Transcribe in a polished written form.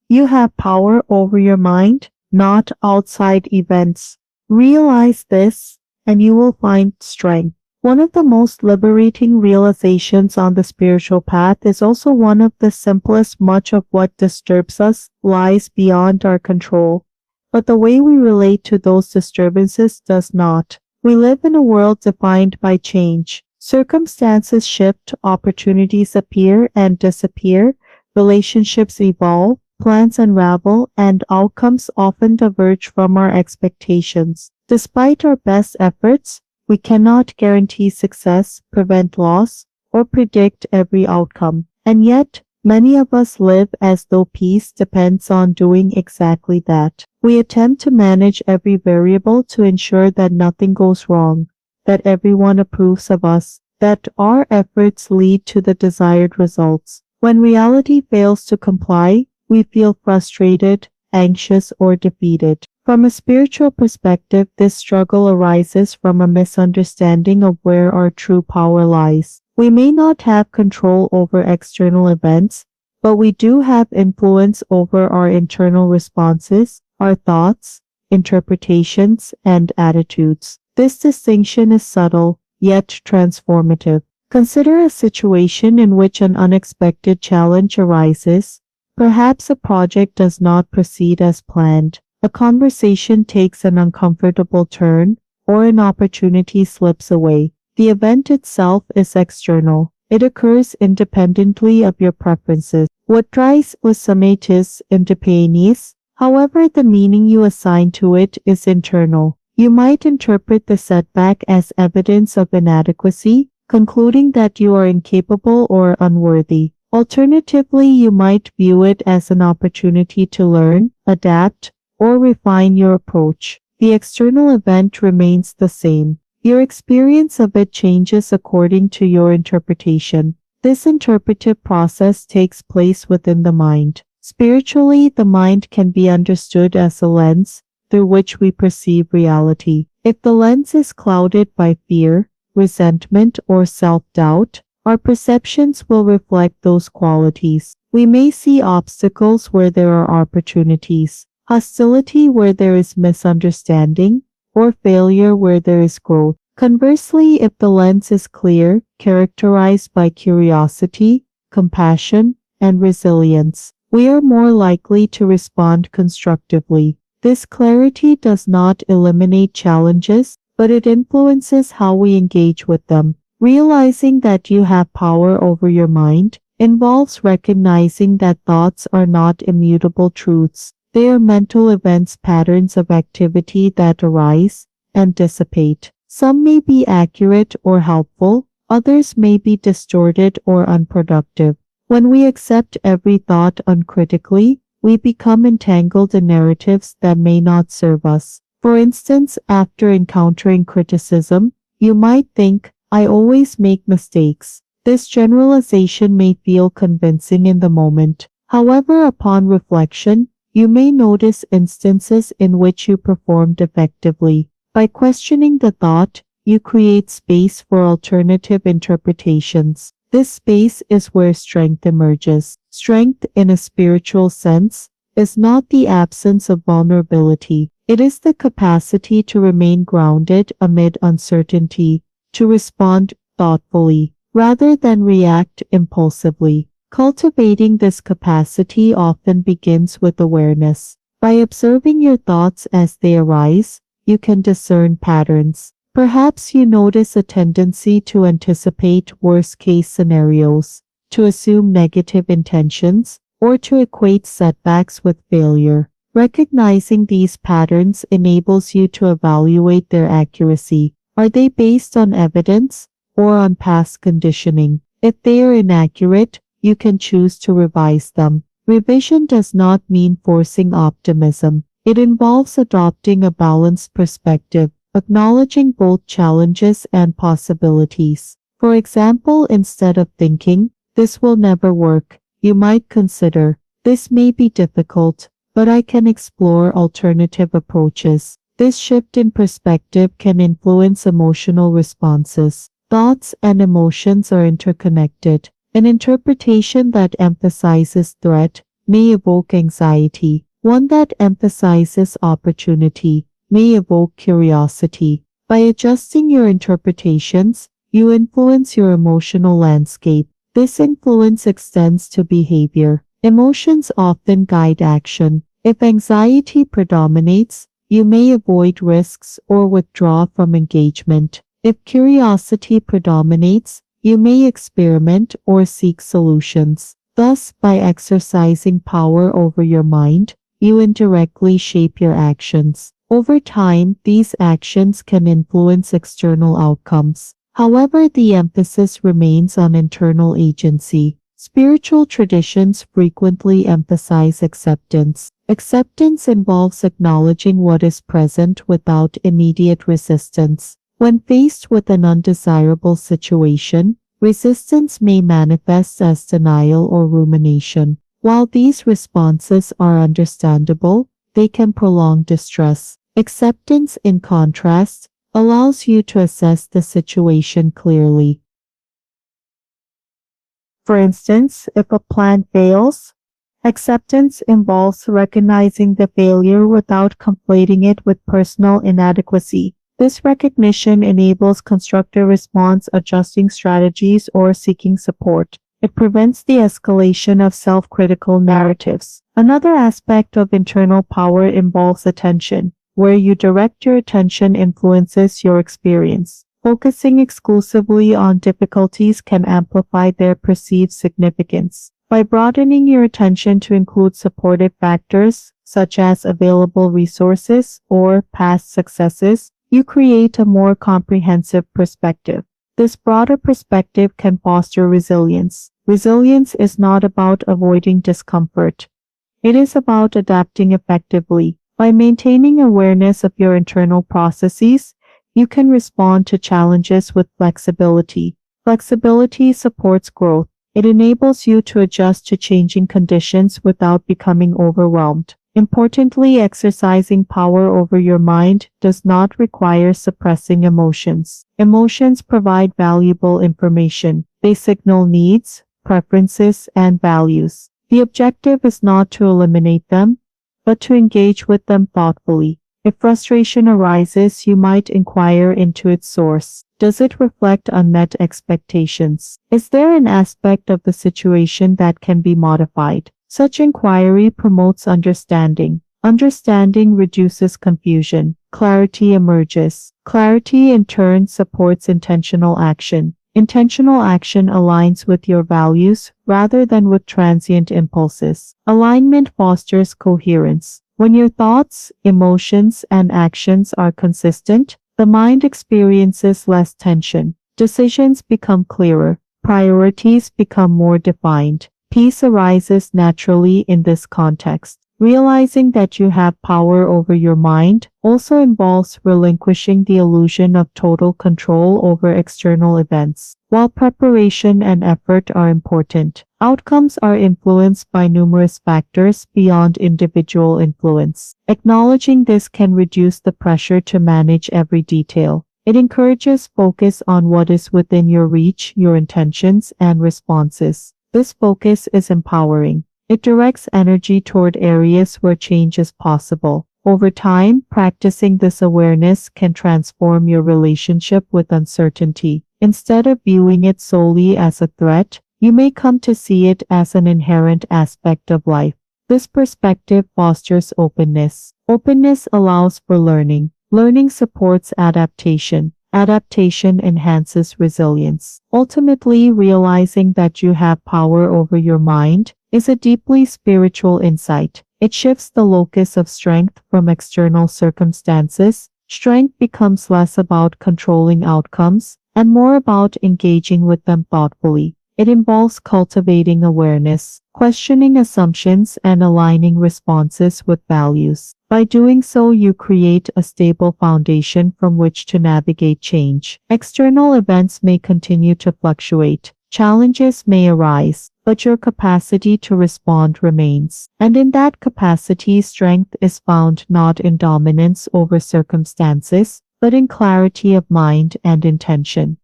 You have power over your mind, not outside events. Realize this, and you will find strength. One of the most liberating realizations on the spiritual path is also one of the simplest. Much of what disturbs us lies beyond our control, but the way we relate to those disturbances does not. We live in a world defined by change. Circumstances shift, opportunities appear and disappear, relationships evolve, plans unravel, and outcomes often diverge from our expectations. Despite our best efforts, we cannot guarantee success, prevent loss, or predict every outcome. And yet, many of us live as though peace depends on doing exactly that. We attempt to manage every variable to ensure that nothing goes wrong, that everyone approves of us, that our efforts lead to the desired results. When reality fails to comply, we feel frustrated, anxious, or defeated. From a spiritual perspective, this struggle arises from a misunderstanding of where our true power lies. We may not have control over external events, but we do have influence over our internal responses, our thoughts, interpretations, and attitudes. This distinction is subtle, yet transformative. Consider a situation in which an unexpected challenge arises. Perhaps a project does not proceed as planned. A conversation takes an uncomfortable turn, or an opportunity slips away. The event itself is external. It occurs independently of your preferences. What drives us independence. However, the meaning you assign to it is internal. You might interpret the setback as evidence of inadequacy, concluding that you are incapable or unworthy. Alternatively, you might view it as an opportunity to learn, adapt, or refine your approach. The external event remains the same. Your experience of it changes according to your interpretation. This interpretive process takes place within the mind. Spiritually, the mind can be understood as a lens through which we perceive reality. If the lens is clouded by fear, resentment, or self-doubt, our perceptions will reflect those qualities. We may see obstacles where there are opportunities, hostility where there is misunderstanding, or failure where there is growth. Conversely, if the lens is clear, characterized by curiosity, compassion, and resilience, we are more likely to respond constructively. This clarity does not eliminate challenges, but it influences how we engage with them. Realizing that you have power over your mind involves recognizing that thoughts are not immutable truths. They are mental events, patterns of activity that arise and dissipate. Some may be accurate or helpful, others may be distorted or unproductive. When we accept every thought uncritically, we become entangled in narratives that may not serve us. For instance, after encountering criticism, you might think, "I always make mistakes." This generalization may feel convincing in the moment. However, upon reflection, you may notice instances in which you performed effectively. By questioning the thought, you create space for alternative interpretations. This space is where strength emerges. Strength, in a spiritual sense, is not the absence of vulnerability. It is the capacity to remain grounded amid uncertainty, to respond thoughtfully, rather than react impulsively. Cultivating this capacity often begins with awareness. By observing your thoughts as they arise, you can discern patterns. Perhaps you notice a tendency to anticipate worst-case scenarios, to assume negative intentions, or to equate setbacks with failure. Recognizing these patterns enables you to evaluate their accuracy. Are they based on evidence or on past conditioning? If they are inaccurate, you can choose to revise them. Revision does not mean forcing optimism. It involves adopting a balanced perspective, acknowledging both challenges and possibilities. For example, instead of thinking, "This will never work," you might consider, "This may be difficult, but I can explore alternative approaches." This shift in perspective can influence emotional responses. Thoughts and emotions are interconnected. An interpretation that emphasizes threat may evoke anxiety. One that emphasizes opportunity may evoke curiosity. By adjusting your interpretations, you influence your emotional landscape. This influence extends to behavior. Emotions often guide action. If anxiety predominates, you may avoid risks or withdraw from engagement. If curiosity predominates, you may experiment or seek solutions. Thus, by exercising power over your mind, you indirectly shape your actions. Over time, these actions can influence external outcomes. However, the emphasis remains on internal agency. Spiritual traditions frequently emphasize acceptance. Acceptance involves acknowledging what is present without immediate resistance. When faced with an undesirable situation, resistance may manifest as denial or rumination. While these responses are understandable, they can prolong distress. Acceptance, in contrast, allows you to assess the situation clearly. For instance, if a plan fails, acceptance involves recognizing the failure without conflating it with personal inadequacy. This recognition enables constructive response, adjusting strategies, or seeking support. It prevents the escalation of self-critical narratives. Another aspect of internal power involves attention. Where you direct your attention influences your experience. Focusing exclusively on difficulties can amplify their perceived significance. By broadening your attention to include supportive factors, such as available resources or past successes, you create a more comprehensive perspective. This broader perspective can foster resilience. Resilience is not about avoiding discomfort. It is about adapting effectively. By maintaining awareness of your internal processes, you can respond to challenges with flexibility. Flexibility supports growth. It enables you to adjust to changing conditions without becoming overwhelmed. Importantly, exercising power over your mind does not require suppressing emotions. Emotions provide valuable information. They signal needs, preferences, and values. The objective is not to eliminate them, but to engage with them thoughtfully. If frustration arises, you might inquire into its source. Does it reflect unmet expectations? Is there an aspect of the situation that can be modified? Such inquiry promotes understanding. Understanding reduces confusion. Clarity emerges. Clarity in turn supports intentional action. Intentional action aligns with your values rather than with transient impulses. Alignment fosters coherence. When your thoughts, emotions, and actions are consistent, the mind experiences less tension. Decisions become clearer. Priorities become more defined. Peace arises naturally in this context. Realizing that you have power over your mind also involves relinquishing the illusion of total control over external events. While preparation and effort are important, outcomes are influenced by numerous factors beyond individual influence. Acknowledging this can reduce the pressure to manage every detail. It encourages focus on what is within your reach, your intentions, and responses. This focus is empowering. It directs energy toward areas where change is possible. Over time, practicing this awareness can transform your relationship with uncertainty. Instead of viewing it solely as a threat, you may come to see it as an inherent aspect of life. This perspective fosters openness. Openness allows for learning. Learning supports adaptation. Adaptation enhances resilience. Ultimately, realizing that you have power over your mind is a deeply spiritual insight. It shifts the locus of strength from external circumstances. Strength becomes less about controlling outcomes and more about engaging with them thoughtfully. It involves cultivating awareness, questioning assumptions, and aligning responses with values. By doing so, you create a stable foundation from which to navigate change. External events may continue to fluctuate. Challenges may arise, but your capacity to respond remains. And in that capacity, strength is found not in dominance over circumstances, but in clarity of mind and intention.